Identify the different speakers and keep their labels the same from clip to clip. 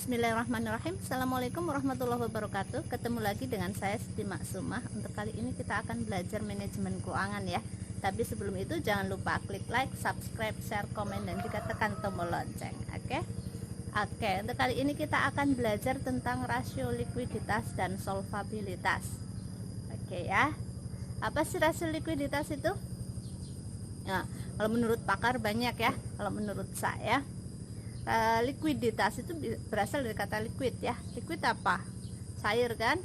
Speaker 1: Bismillahirrahmanirrahim. Assalamualaikum warahmatullahi wabarakatuh. Ketemu lagi dengan saya Siti Maksumah. Untuk kali ini kita akan belajar manajemen keuangan ya. Tapi sebelum itu jangan lupa klik like, subscribe, share, komen, dan juga tekan tombol lonceng. Oke, untuk kali ini kita akan belajar tentang rasio likuiditas dan solvabilitas. Oke ya. Apa sih rasio likuiditas itu? Nah, kalau menurut pakar banyak ya. Kalau menurut saya, likuiditas itu berasal dari kata liquid ya. Liquid apa? Cair kan?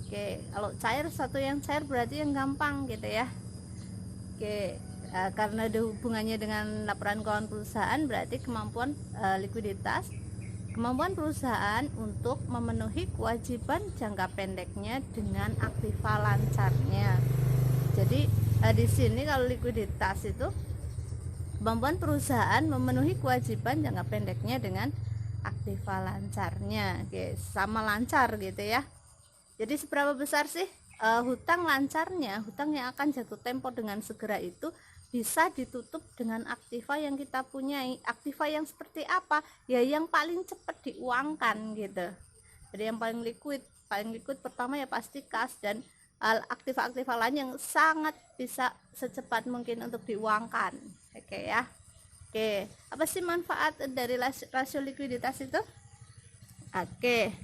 Speaker 1: Oke, kalau cair, satu yang cair berarti yang gampang gitu ya. Oke, karena ada hubungannya dengan laporan keuangan perusahaan, berarti kemampuan likuiditas, kemampuan perusahaan untuk memenuhi kewajiban jangka pendeknya dengan aktiva lancarnya. Jadi di sini kalau likuiditas itu kemampuan perusahaan memenuhi kewajiban jangka pendeknya dengan aktiva lancarnya. Oke, sama lancar gitu ya. Jadi seberapa besar sih hutang lancarnya? Hutang yang akan jatuh tempo dengan segera itu bisa ditutup dengan aktiva yang kita punyai. Aktiva yang seperti apa? Ya yang paling cepat diuangkan gitu. Jadi yang paling liquid pertama ya pasti kas dan aktiva-aktiva lain yang sangat bisa secepat mungkin untuk diuangkan. Oke ya. Oke, apa sih manfaat dari rasio likuiditas itu? Oke,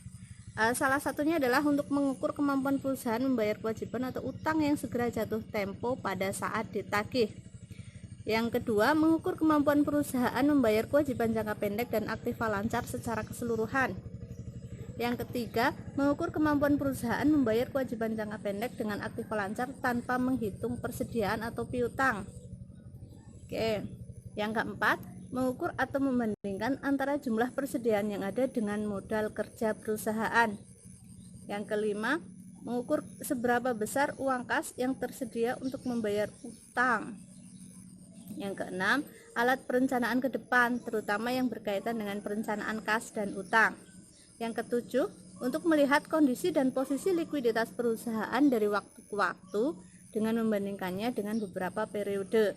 Speaker 1: salah satunya adalah untuk mengukur kemampuan perusahaan membayar kewajiban atau utang yang segera jatuh tempo pada saat ditagih. Yang kedua, mengukur kemampuan perusahaan membayar kewajiban jangka pendek dan aktiva lancar secara keseluruhan. Yang ketiga, mengukur kemampuan perusahaan membayar kewajiban jangka pendek dengan aktiva lancar tanpa menghitung persediaan atau piutang. Oke, yang keempat, mengukur atau membandingkan antara jumlah persediaan yang ada dengan modal kerja perusahaan. Yang kelima, mengukur seberapa besar uang kas yang tersedia untuk membayar utang. Yang keenam, alat perencanaan ke depan, terutama yang berkaitan dengan perencanaan kas dan utang. Yang ketujuh, untuk melihat kondisi dan posisi likuiditas perusahaan dari waktu ke waktu dengan membandingkannya dengan beberapa periode.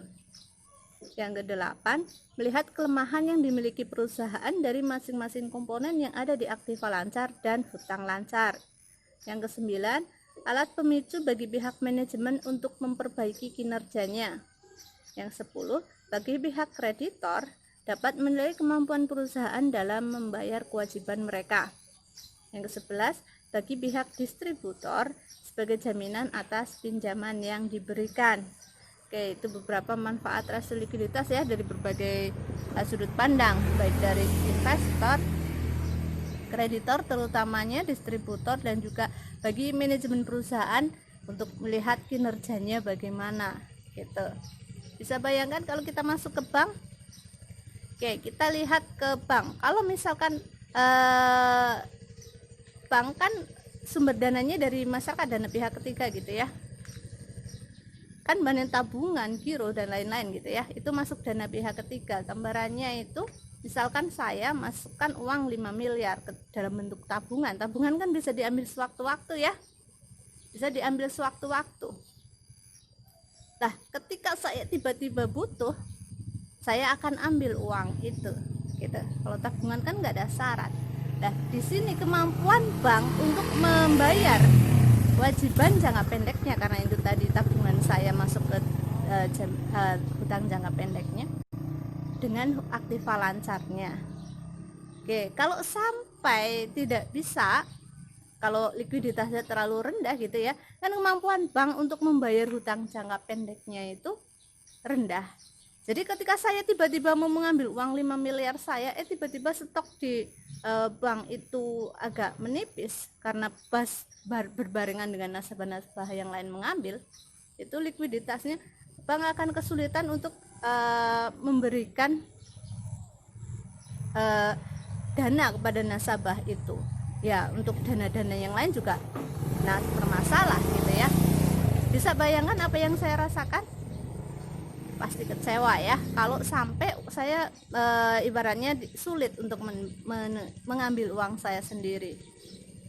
Speaker 1: Yang kedelapan, melihat kelemahan yang dimiliki perusahaan dari masing-masing komponen yang ada di aktiva lancar dan hutang lancar. Yang kesembilan, alat pemicu bagi pihak manajemen untuk memperbaiki kinerjanya. Yang 10, bagi pihak kreditor dapat menilai kemampuan perusahaan dalam membayar kewajiban mereka. Yang ke-11, bagi pihak distributor sebagai jaminan atas pinjaman yang diberikan. Oke, itu beberapa manfaat rasio likuiditas ya dari berbagai sudut pandang, baik dari investor, kreditor terutamanya, distributor, dan juga bagi manajemen perusahaan untuk melihat kinerjanya bagaimana gitu. Bisa bayangkan kalau kita masuk ke bank. Oke, kita lihat ke bank. Kalau misalkan bank kan sumber dananya dari masyarakat, dana pihak ketiga gitu ya. Kan badan tabungan, giro, dan lain-lain gitu ya, itu masuk dana pihak ketiga. Gambarannya itu misalkan saya masukkan uang 5 miliar ke dalam bentuk tabungan. Tabungan kan bisa diambil sewaktu-waktu ya, bisa diambil sewaktu-waktu. Nah, ketika saya tiba-tiba butuh, saya akan ambil uang itu gitu. Kalau tabungan kan nggak ada syarat. Nah, di sini kemampuan bank untuk membayar kewajiban jangka pendeknya, karena itu tadi tabungan saya masuk ke hutang jangka pendeknya dengan aktiva lancarnya. Oke, kalau sampai tidak bisa, kalau likuiditasnya terlalu rendah gitu ya, kan kemampuan bank untuk membayar hutang jangka pendeknya itu rendah. Jadi ketika saya tiba-tiba mau mengambil uang 5 miliar saya, tiba-tiba stok di bank itu agak menipis karena berbarengan dengan nasabah-nasabah yang lain mengambil, itu likuiditasnya bank akan kesulitan untuk memberikan dana kepada nasabah itu. Ya, untuk dana-dana yang lain juga bermasalah gitu ya. Bisa bayangkan apa yang saya rasakan? Pasti kecewa ya kalau sampai saya ibaratnya sulit untuk mengambil uang saya sendiri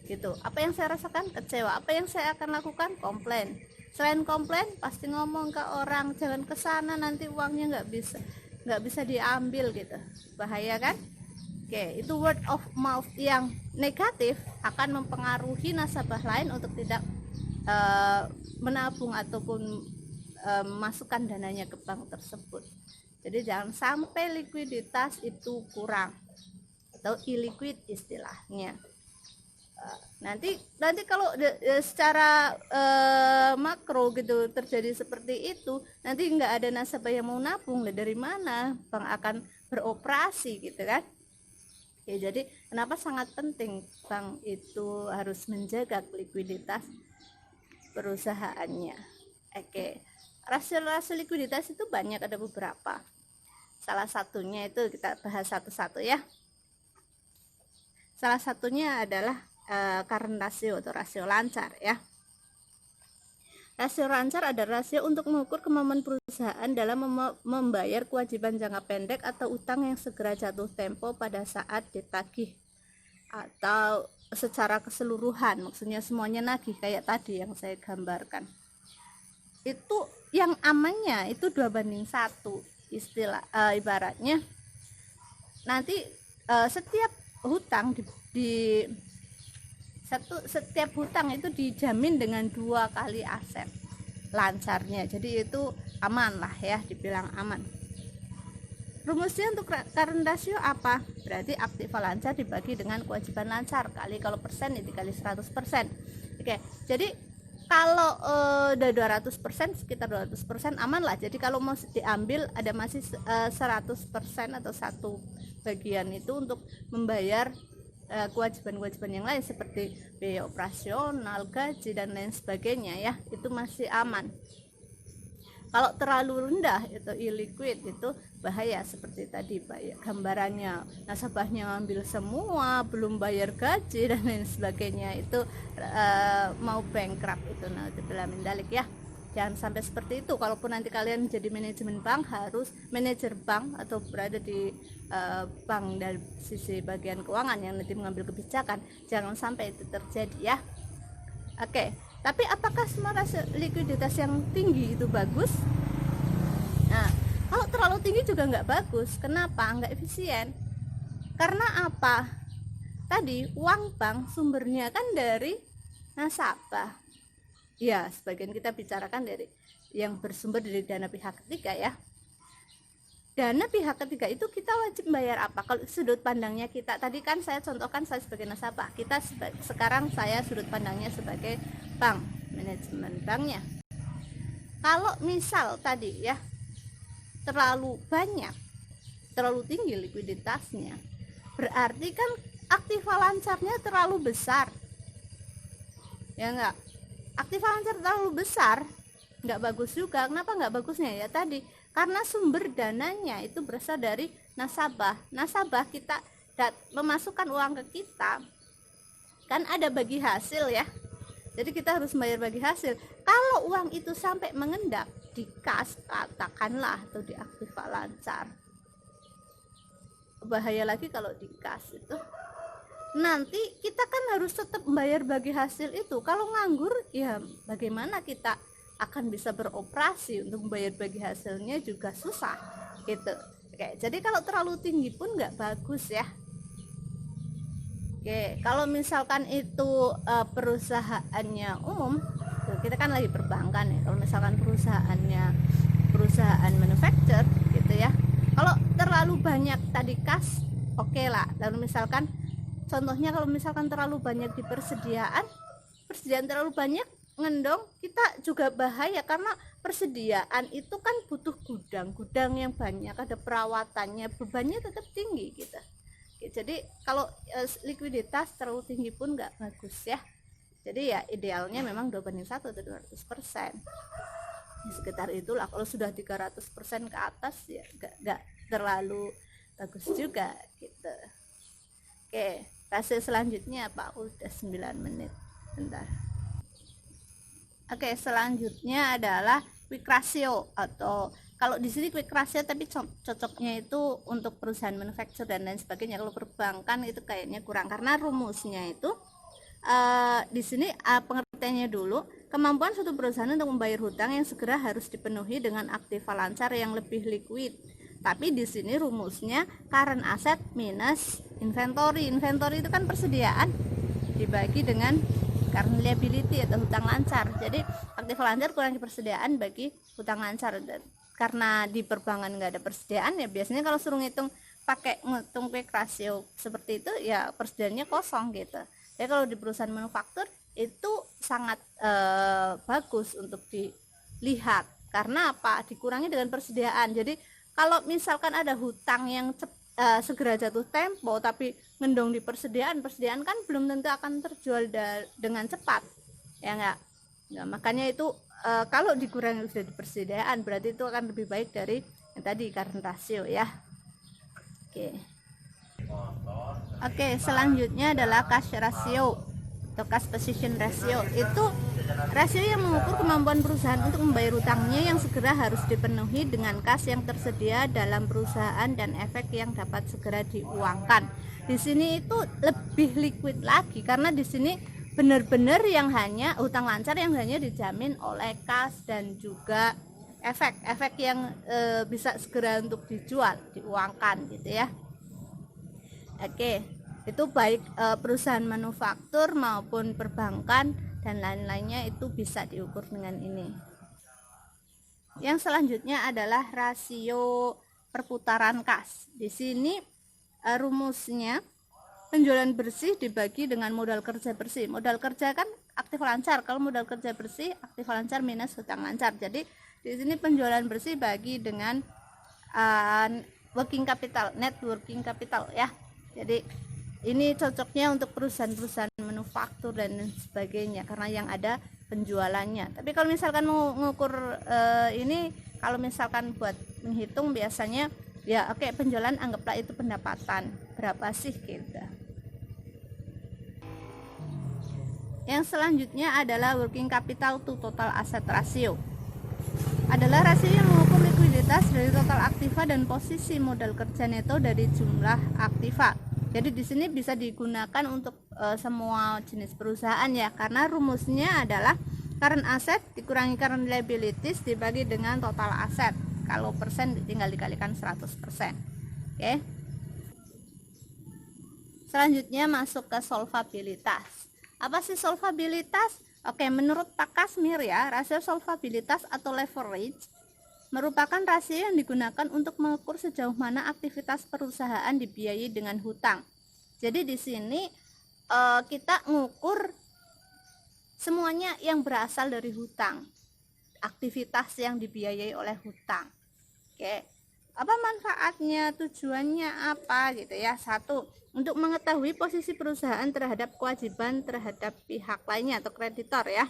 Speaker 1: gitu. Apa yang saya rasakan? Kecewa. Apa yang saya akan lakukan? Komplain. Selain komplain, pasti ngomong ke orang, jangan ke sana, nanti uangnya nggak bisa diambil gitu. Bahaya kan? Oke, itu word of mouth yang negatif akan mempengaruhi nasabah lain untuk tidak menabung ataupun memasukkan dananya ke bank tersebut. Jadi jangan sampai likuiditas itu kurang atau illiquid istilahnya. Nanti kalau secara makro gitu terjadi seperti itu, nanti nggak ada nasabah yang mau nabung, dari mana bank akan beroperasi gitu kan. Ya, jadi kenapa sangat penting bank itu harus menjaga likuiditas perusahaannya. Oke, rasio-rasio likuiditas itu banyak, ada beberapa. Salah satunya itu kita bahas satu-satu ya. Salah satunya adalah current ratio atau rasio lancar ya. Rasio lancar adalah rasio untuk mengukur kemampuan perusahaan dalam membayar kewajiban jangka pendek atau utang yang segera jatuh tempo pada saat ditagih, atau secara keseluruhan, maksudnya semuanya nagih kayak tadi yang saya gambarkan. Itu yang amannya itu 2:1 istilah, ibaratnya nanti setiap hutang setiap hutang itu dijamin dengan 2 kali aset lancarnya, jadi itu aman lah ya, dibilang aman. Rumusnya untuk current ratio apa? Berarti aktiva lancar dibagi dengan kewajiban lancar kali, kalau persen itu dikali 100%. Oke, jadi kalau udah 200%, sekitar 200% aman lah. Jadi kalau mau diambil ada masih 100% atau 1 bagian itu untuk membayar kewajiban-kewajiban yang lain seperti biaya operasional, gaji dan lain sebagainya ya, itu masih aman. Kalau terlalu rendah itu illiquid, itu bahaya seperti tadi gambarannya, nasabahnya ngambil semua, belum bayar gaji dan lain sebagainya, itu mau bankrupt itu. Nah, itu min dalik ya. Jangan sampai seperti itu. Kalaupun nanti kalian jadi manajemen bank, harus manajer bank atau berada di bank dari sisi bagian keuangan yang nanti mengambil kebijakan, jangan sampai itu terjadi ya. Oke, tapi apakah semua rasio likuiditas yang tinggi itu bagus? Nah, kalau terlalu tinggi juga nggak bagus. Kenapa? Nggak efisien. Karena apa? Tadi uang bank sumbernya kan dari nasabah. Ya, sebagian kita bicarakan dari yang bersumber dari dana pihak ketiga ya. Dana pihak ketiga itu kita wajib bayar apa? Kalau sudut pandangnya kita, tadi kan saya contohkan saya sebagai nasabah, sekarang saya sudut pandangnya sebagai bank, manajemen banknya. Kalau misal tadi ya terlalu banyak, terlalu tinggi likuiditasnya, berarti kan aktiva lancarnya terlalu besar, ya enggak? Aktiva lancar terlalu besar nggak bagus juga. Kenapa nggak bagusnya? Ya tadi, karena sumber dananya itu berasal dari nasabah. Nasabah kita memasukkan uang ke kita, kan ada bagi hasil ya, jadi kita harus bayar bagi hasil. Kalau uang itu sampai mengendap di kas katakanlah, atau di aktiva lancar, bahaya lagi kalau di kas itu, nanti kita kan harus tetap membayar bagi hasil itu. Kalau nganggur ya bagaimana kita akan bisa beroperasi untuk membayar bagi hasilnya, juga susah gitu. Oke, jadi kalau terlalu tinggi pun nggak bagus ya. Oke, kalau misalkan itu perusahaannya umum, kita kan lagi perbankan ya. Kalau misalkan perusahaan manufacture gitu ya, kalau terlalu banyak tadi kas, oke lah. Lalu misalkan contohnya kalau misalkan terlalu banyak di persediaan terlalu banyak ngendong, kita juga bahaya, karena persediaan itu kan butuh gudang yang banyak, ada perawatannya, bebannya tetap tinggi gitu. Jadi kalau likuiditas terlalu tinggi pun nggak bagus ya. Jadi ya idealnya memang 2:1 atau 200%, sekitar itulah. Kalau sudah 300% ke atas ya nggak terlalu bagus juga gitu. Oke, fase selanjutnya apa? Udah 9 menit. Bentar. Oke, selanjutnya adalah quick ratio, atau kalau di sini quick ratio tapi cocoknya itu untuk perusahaan manufacture dan lain sebagainya. Kalau perbankan itu kayaknya kurang, karena rumusnya itu di sini pengertiannya dulu, kemampuan suatu perusahaan untuk membayar hutang yang segera harus dipenuhi dengan aktiva lancar yang lebih liquid. Tapi di sini rumusnya current asset minus inventory. Inventory itu kan persediaan dibagi dengan current liability atau hutang lancar. Jadi aktif lancar kurangi persediaan bagi hutang lancar. Dan karena di perbankan nggak ada persediaan, ya biasanya kalau suruh ngitung pakai ngitung quick ratio seperti itu, ya persediaannya kosong gitu. Jadi kalau di perusahaan manufaktur itu sangat bagus untuk dilihat. Karena apa? Dikurangi dengan persediaan. Jadi kalau misalkan ada hutang yang segera jatuh tempo tapi ngendong di persediaan kan belum tentu akan terjual dengan cepat, ya enggak. Nah, makanya itu kalau dikurangi sudah di persediaan berarti itu akan lebih baik dari yang tadi current ratio ya. Oke, selanjutnya adalah cash ratio atau cash position ratio. Itu rasio yang mengukur kemampuan perusahaan untuk membayar hutangnya yang segera harus dipenuhi dengan kas yang tersedia dalam perusahaan dan efek yang dapat segera diuangkan. Di sini itu lebih liquid lagi karena di sini benar-benar yang hanya hutang lancar yang hanya dijamin oleh kas dan juga efek yang bisa segera untuk dijual, diuangkan gitu ya. Oke, itu baik perusahaan manufaktur maupun perbankan dan lain-lainnya itu bisa diukur dengan ini. Yang selanjutnya adalah rasio perputaran kas. Di sini rumusnya penjualan bersih dibagi dengan modal kerja bersih. Modal kerja kan aktif lancar, kalau modal kerja bersih aktif lancar minus hutang lancar. Jadi di sini penjualan bersih bagi dengan working capital, net working capital ya. Jadi ini cocoknya untuk perusahaan-perusahaan manufaktur dan sebagainya karena yang ada penjualannya. Tapi kalau misalkan mau mengukur ini, kalau misalkan buat menghitung biasanya ya oke, penjualan anggaplah itu pendapatan berapa sih gitu. Yang selanjutnya adalah working capital to total asset ratio. Adalah rasio yang mengukur likuiditas dari total aktiva dan posisi modal kerja neto dari jumlah aktiva. Jadi di sini bisa digunakan untuk semua jenis perusahaan ya, karena rumusnya adalah current asset dikurangi current liabilities dibagi dengan total aset. Kalau persen tinggal dikalikan 100%. Oke. Selanjutnya masuk ke solvabilitas. Apa sih solvabilitas? Oke, menurut Pak Kasmir ya, rasio solvabilitas atau leverage merupakan rasio yang digunakan untuk mengukur sejauh mana aktivitas perusahaan dibiayai dengan hutang. Jadi di sini kita mengukur semuanya yang berasal dari hutang, aktivitas yang dibiayai oleh hutang. Oke, apa manfaatnya, tujuannya apa gitu ya? Satu, untuk mengetahui posisi perusahaan terhadap kewajiban terhadap pihak lainnya atau kreditor ya.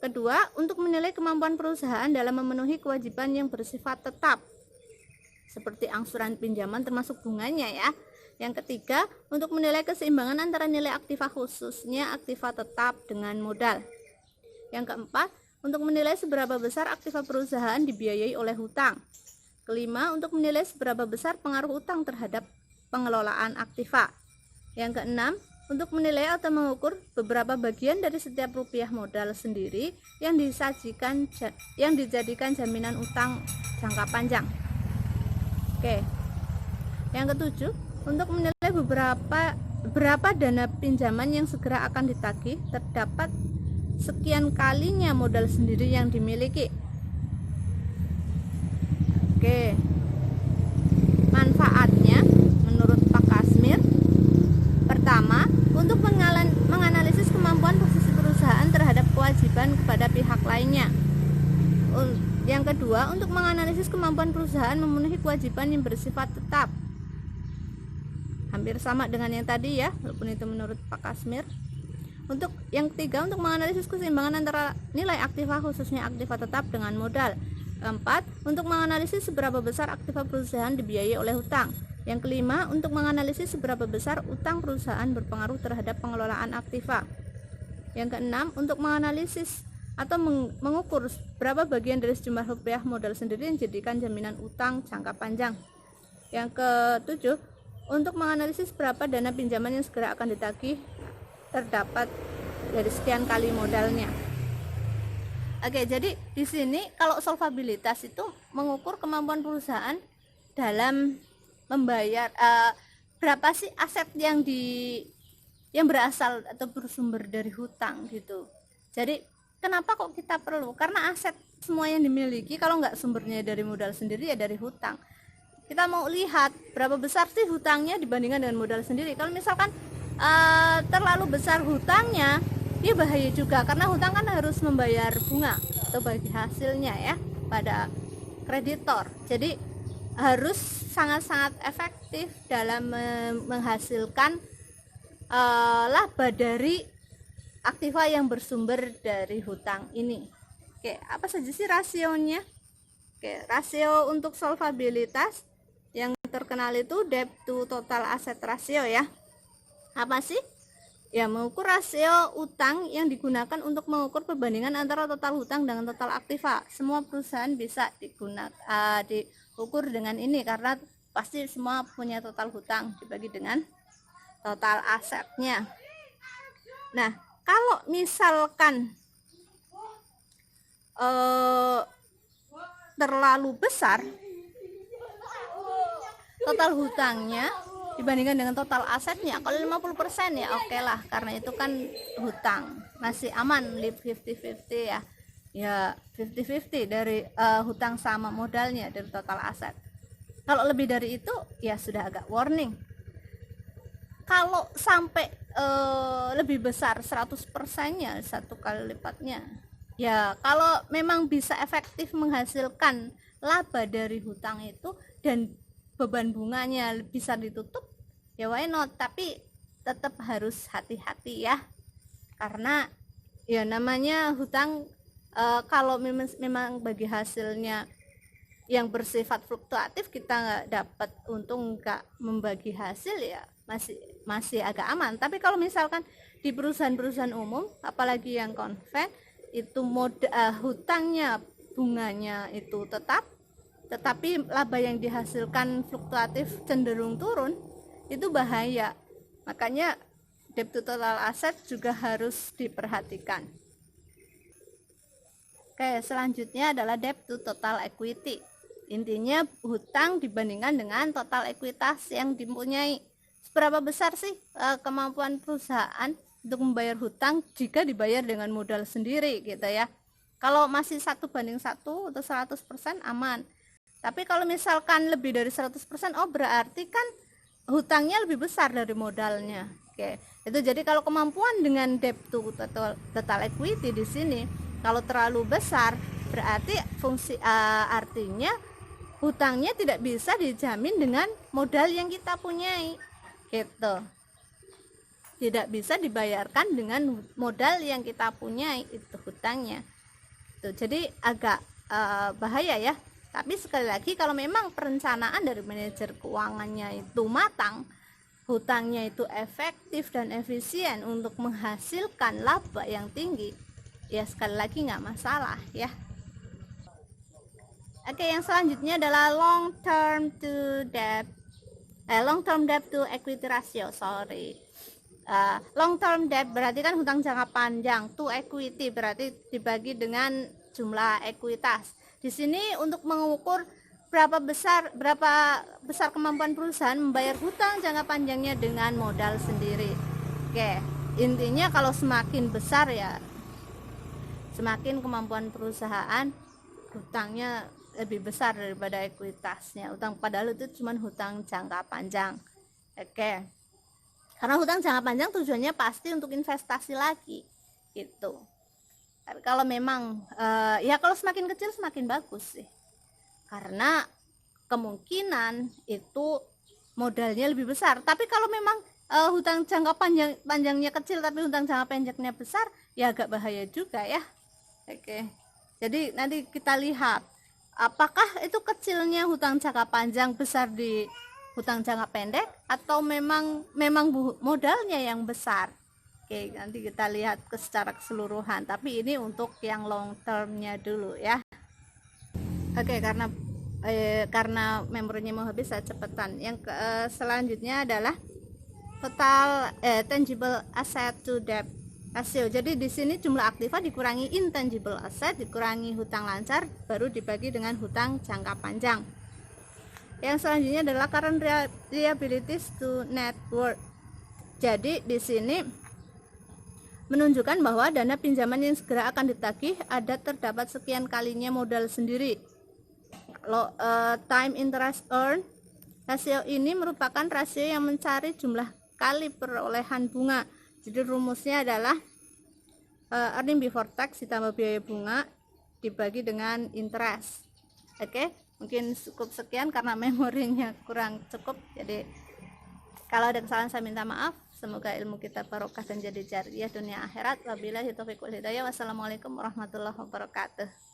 Speaker 1: Kedua, untuk menilai kemampuan perusahaan dalam memenuhi kewajiban yang bersifat tetap seperti angsuran pinjaman termasuk bunganya ya. Yang ketiga, untuk menilai keseimbangan antara nilai aktiva khususnya aktiva tetap dengan modal. Yang keempat, untuk menilai seberapa besar aktiva perusahaan dibiayai oleh hutang. Kelima, untuk menilai seberapa besar pengaruh hutang terhadap pengelolaan aktiva. Yang keenam, untuk menilai atau mengukur beberapa bagian dari setiap rupiah modal sendiri yang dijadikan jaminan utang jangka panjang. Oke. Yang ketujuh, untuk menilai berapa dana pinjaman yang segera akan ditagih terdapat sekian kalinya modal sendiri yang dimiliki. Oke. Manfaatnya menurut Pak Kasmir, pertama, untuk menganalisis kemampuan posisi perusahaan terhadap kewajiban kepada pihak lainnya. Yang kedua, untuk menganalisis kemampuan perusahaan memenuhi kewajiban yang bersifat tetap. Hampir sama dengan yang tadi ya, walaupun itu menurut Pak Kasmir. Untuk yang ketiga, untuk menganalisis keseimbangan antara nilai aktiva khususnya aktiva tetap dengan modal. Keempat, untuk menganalisis seberapa besar aktiva perusahaan dibiayai oleh hutang. Yang kelima, untuk menganalisis seberapa besar utang perusahaan berpengaruh terhadap pengelolaan aktiva. Yang keenam, untuk menganalisis atau mengukur berapa bagian dari sejumlah rupiah modal sendiri yang dijadikan jaminan utang jangka panjang. Yang ketujuh, untuk menganalisis berapa dana pinjaman yang segera akan ditagih terdapat dari sekian kali modalnya. Oke, jadi di sini kalau solvabilitas itu mengukur kemampuan perusahaan dalam membayar berapa sih aset yang berasal atau bersumber dari hutang gitu. Jadi kenapa kok kita perlu? Karena aset semua yang dimiliki kalau nggak sumbernya dari modal sendiri ya dari hutang. Kita mau lihat berapa besar sih hutangnya dibandingkan dengan modal sendiri. Kalau misalkan terlalu besar hutangnya, ya bahaya juga, karena hutang kan harus membayar bunga atau bagi hasilnya ya pada kreditor. Jadi harus sangat-sangat efektif dalam menghasilkan laba dari aktiva yang bersumber dari hutang ini. Oke, apa saja sih rasionya? Oke, rasio untuk solvabilitas yang terkenal itu debt to total asset ratio ya. Apa sih? Ya, mengukur rasio utang yang digunakan untuk mengukur perbandingan antara total hutang dengan total aktiva. Semua perusahaan bisa diukur dengan ini karena pasti semua punya total hutang dibagi dengan total asetnya. Nah, kalau misalkan terlalu besar total hutangnya dibandingkan dengan total asetnya, kalau 50% ya oke lah, karena itu kan hutang masih aman, live 50-50 ya. Ya 50-50 dari hutang sama modalnya dari total aset. Kalau lebih dari itu ya sudah agak warning. Kalau sampai lebih besar 100%-nya, 1 kali lipatnya, ya kalau memang bisa efektif menghasilkan laba dari hutang itu dan beban bunganya bisa ditutup, ya why not. Tapi tetap harus hati-hati ya, karena ya namanya hutang, kalau memang bagi hasilnya yang bersifat fluktuatif kita nggak dapat untung, nggak membagi hasil, ya masih agak aman. Tapi kalau misalkan di perusahaan-perusahaan umum, apalagi yang konven, itu hutangnya bunganya itu tetap, tetapi laba yang dihasilkan fluktuatif cenderung turun, itu bahaya. Makanya debt to total asset juga harus diperhatikan. Oke, selanjutnya adalah debt to total equity. Intinya hutang dibandingkan dengan total ekuitas yang dipunyai. Seberapa besar sih kemampuan perusahaan untuk membayar hutang jika dibayar dengan modal sendiri gitu ya. Kalau masih 1:1 atau 100% aman. Tapi kalau misalkan lebih dari 100%, oh berarti kan hutangnya lebih besar dari modalnya. Oke, itu jadi kalau kemampuan dengan debt to total equity di sini kalau terlalu besar, berarti artinya hutangnya tidak bisa dijamin dengan modal yang kita punyai. Gitu. Tidak bisa dibayarkan dengan modal yang kita punyai, itu hutangnya. Tuh, jadi agak bahaya ya. Tapi sekali lagi, kalau memang perencanaan dari manajer keuangannya itu matang, hutangnya itu efektif dan efisien untuk menghasilkan laba yang tinggi, ya sekali lagi nggak masalah ya. Oke, yang selanjutnya adalah long term debt to equity ratio. Long term debt berarti kan hutang jangka panjang, to equity berarti dibagi dengan jumlah ekuitas. Di sini untuk mengukur berapa besar kemampuan perusahaan membayar hutang jangka panjangnya dengan modal sendiri. Oke, intinya kalau semakin besar ya semakin kemampuan perusahaan hutangnya lebih besar daripada ekuitasnya. Hutang padahal itu cuma hutang jangka panjang. Oke. Karena hutang jangka panjang tujuannya pasti untuk investasi lagi gitu. Tapi kalau memang ya kalau semakin kecil semakin bagus sih. Karena kemungkinan itu modalnya lebih besar. Tapi kalau memang hutang jangka panjangnya kecil tapi hutang jangka pendeknya besar, ya agak bahaya juga ya. Oke. Jadi nanti kita lihat apakah itu kecilnya hutang jangka panjang besar di hutang jangka pendek atau memang modalnya yang besar. Oke, nanti kita lihat secara keseluruhan, tapi ini untuk yang long termnya dulu ya. Oke, karena memorinya mau habis, saya cepetan. Yang selanjutnya adalah total tangible asset to debt ratio. Jadi di sini jumlah aktiva dikurangi intangible asset dikurangi hutang lancar baru dibagi dengan hutang jangka panjang. Yang selanjutnya adalah current liabilities to net worth. Jadi di sini menunjukkan bahwa dana pinjaman yang segera akan ditagih ada terdapat sekian kalinya modal sendiri. Time interest earned, rasio ini merupakan rasio yang mencari jumlah kali perolehan bunga. Jadi rumusnya adalah earning before tax ditambah biaya bunga dibagi dengan interest. Oke, mungkin cukup sekian karena memorinya kurang cukup. Jadi kalau ada kesalahan saya minta maaf. Semoga ilmu kita barokah dan jadi jariah dunia akhirat. Wabillahi taufiq wal hidayah. Wassalamualaikum warahmatullahi wabarakatuh.